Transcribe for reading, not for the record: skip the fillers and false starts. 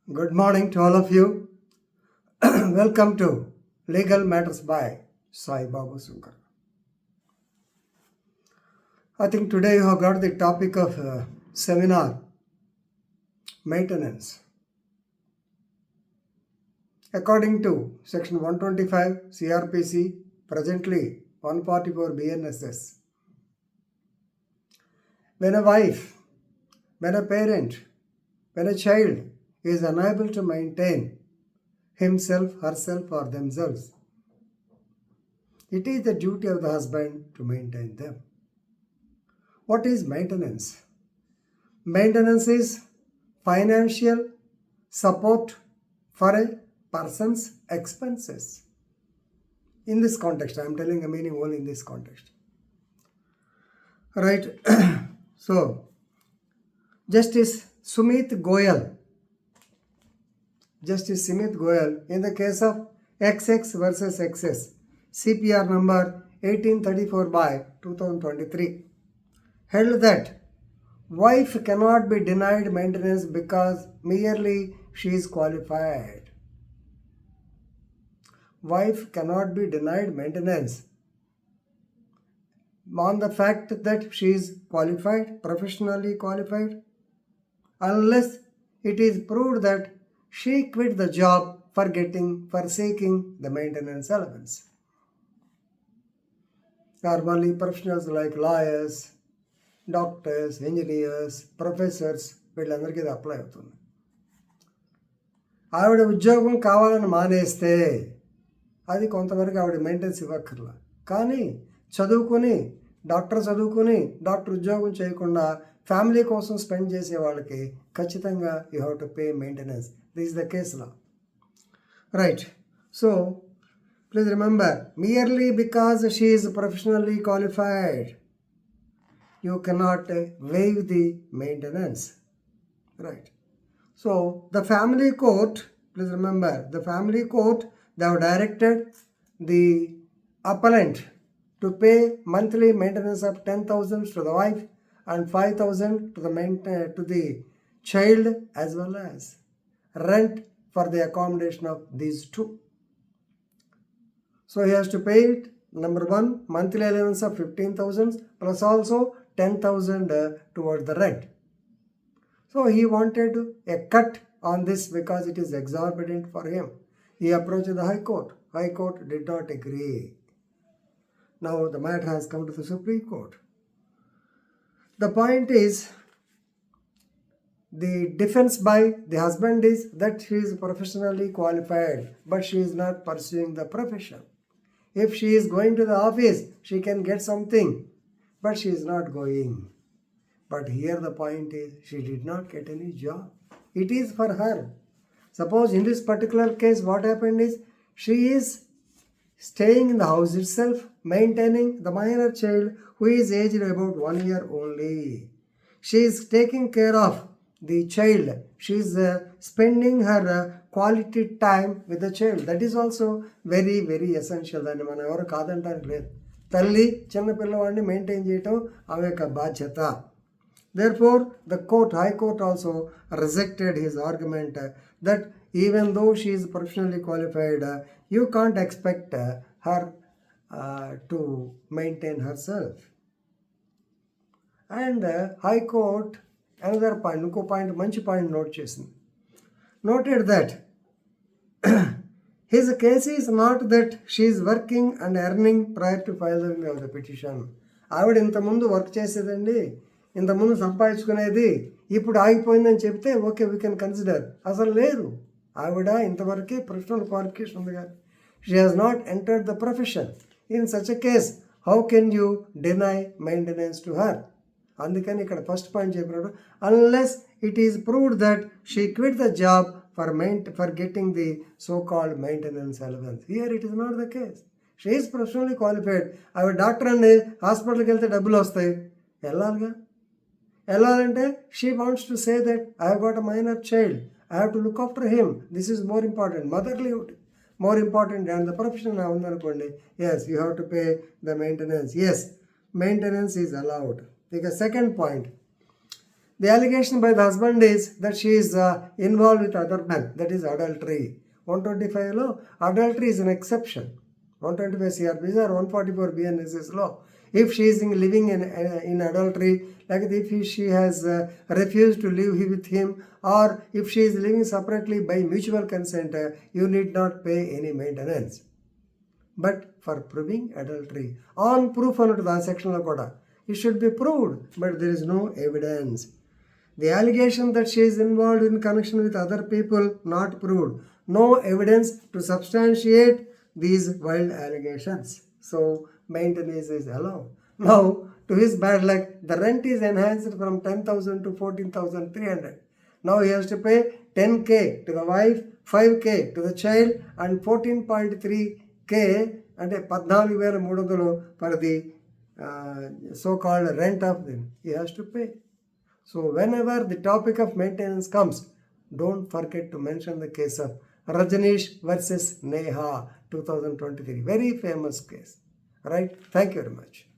Good morning to all of you. Welcome to Legal Matters by Sai Babu Sunkar. I think today you have got the topic of seminar, maintenance. According to section 125 crpc, presently 144 BNSS, when a wife, when a parent, when a child is unable to maintain himself, herself or themselves, it is the duty of the husband to maintain them. What is maintenance? Maintenance is financial support for a person's expenses. In this context, I am telling a meaning only in this context. Right. So, Justice Sumit Goyal, in the case of XX versus XS, CPR number 1834 by 2023, held that wife cannot be denied maintenance because merely she is qualified. Wife cannot be denied maintenance on the fact that she is qualified, professionally qualified, unless it is proved that she quit the job for seeking the maintenance allowance. Normally, professionals like lawyers, doctors, engineers, professors వీళ్ళందరికీ ఇది apply అవుతుంది. ఆవిడ ఉద్యోగం కావాలని మానేస్తే అది కొంతవరకు ఆవిడ మెయింటెనెన్స్ ఇవ్వక్కర్లా. కానీ డాక్టర్ ఉద్యోగం చేయకుండా ఫ్యామిలీ కోసం స్పెండ్ చేసే వాళ్ళకి ఖచ్చితంగా you have to pay maintenance. This is the case law. Right. So please remember, merely because she is professionally qualified, you cannot waive the maintenance. Right. So the family court, please remember, the family court, they have directed the appellant to pay monthly maintenance of 10,000 to the wife and 5,000 to the child, as well as rent for the accommodation of these two. So he has to pay it, number one, monthly allowance of 15,000 plus also 10,000 towards the rent. So he wanted a cut on this because it is exorbitant for him. He approached the High Court. High Court did not agree. Now the matter has come to the Supreme Court. The point is, the defense by the husband is that she is professionally qualified, but she is not pursuing the profession. If she is going to the office, she can get something, but she is not going. But here the point is, she did not get any job. It is for her. Suppose in this particular case, what happened is, she is staying in the house itself, maintaining the minor child who is aged about 1 year only. She is taking care of the child. She is spending her quality time with the child. That is also very, very essential. దాన్ని మనం ఎవరు కాదంటానికి లేదు. తల్లి చిన్నపిల్లవాడిని maintain చేయటం ఆమె యొక్క బాధ్యత. Therefore, the High Court also rejected his argument that even though she is professionally qualified, you can't expect her to maintain herself. And High Court another point, ఇంకో పాయింట్, మంచి పాయింట్ నోట్ చేసింది. Noted that his case is not that she is working and earning prior to filing of the petition. ఆవిడ ఇంతకుముందు work చేసేదండి, ఇంతకుముందు సంపాదించుకునేది, ఇప్పుడు ఆగిపోయిందని చెప్తే okay, we can consider. అసలు లేదు, ఆవిడ ఇంతవరకే ప్రొఫెషనల్ క్వాలిఫికేషన్ ఉంది కానీ she has not entered the profession. In such a case how can you deny maintenance to her? అందుకని ఇక్కడ ఫస్ట్ పాయింట్ చెప్పినప్పుడు, unless it is proved that she quit the job for getting the so called maintenance allowance. Here it is not the case. She is professionally qualified. ఆవిడ doctor అండి, హాస్పిటల్కి వెళ్తే డబ్బులు వస్తాయి, వెళ్ళాలంటే she wants to say that I have got a minor child, I have to look after him, this is more important, motherly more important and the profession ఉందనుకోండి, yes you have to pay the maintenance. Yes, maintenance is allowed. ఇక second point, The allegation by the husband is that she is involved with other men, that is adultery. 125 law, adultery is an exception. 125 CRPC or 144 BNSS law. If she is living in adultery, like if she has refused to live with him, or if she is living separately by mutual consent, you need not pay any maintenance. But for proving adultery, on proof on the section of it should be proved, but there is no evidence. The allegation that she is involved in connection with other people, not proved. No evidence to substantiate these wild allegations. So maintenance is allowed. Now, to his bad luck, the rent is enhanced from 10,000 to 14,300. Now he has to pay 10K to the wife, 5K to the child, and 14.3K and 14,300 for the so-called rent of them. He has to pay. So whenever the topic of maintenance comes, don't forget to mention the case of Rajneesh versus Neha 2023. Very famous case. Right? Thank you very much.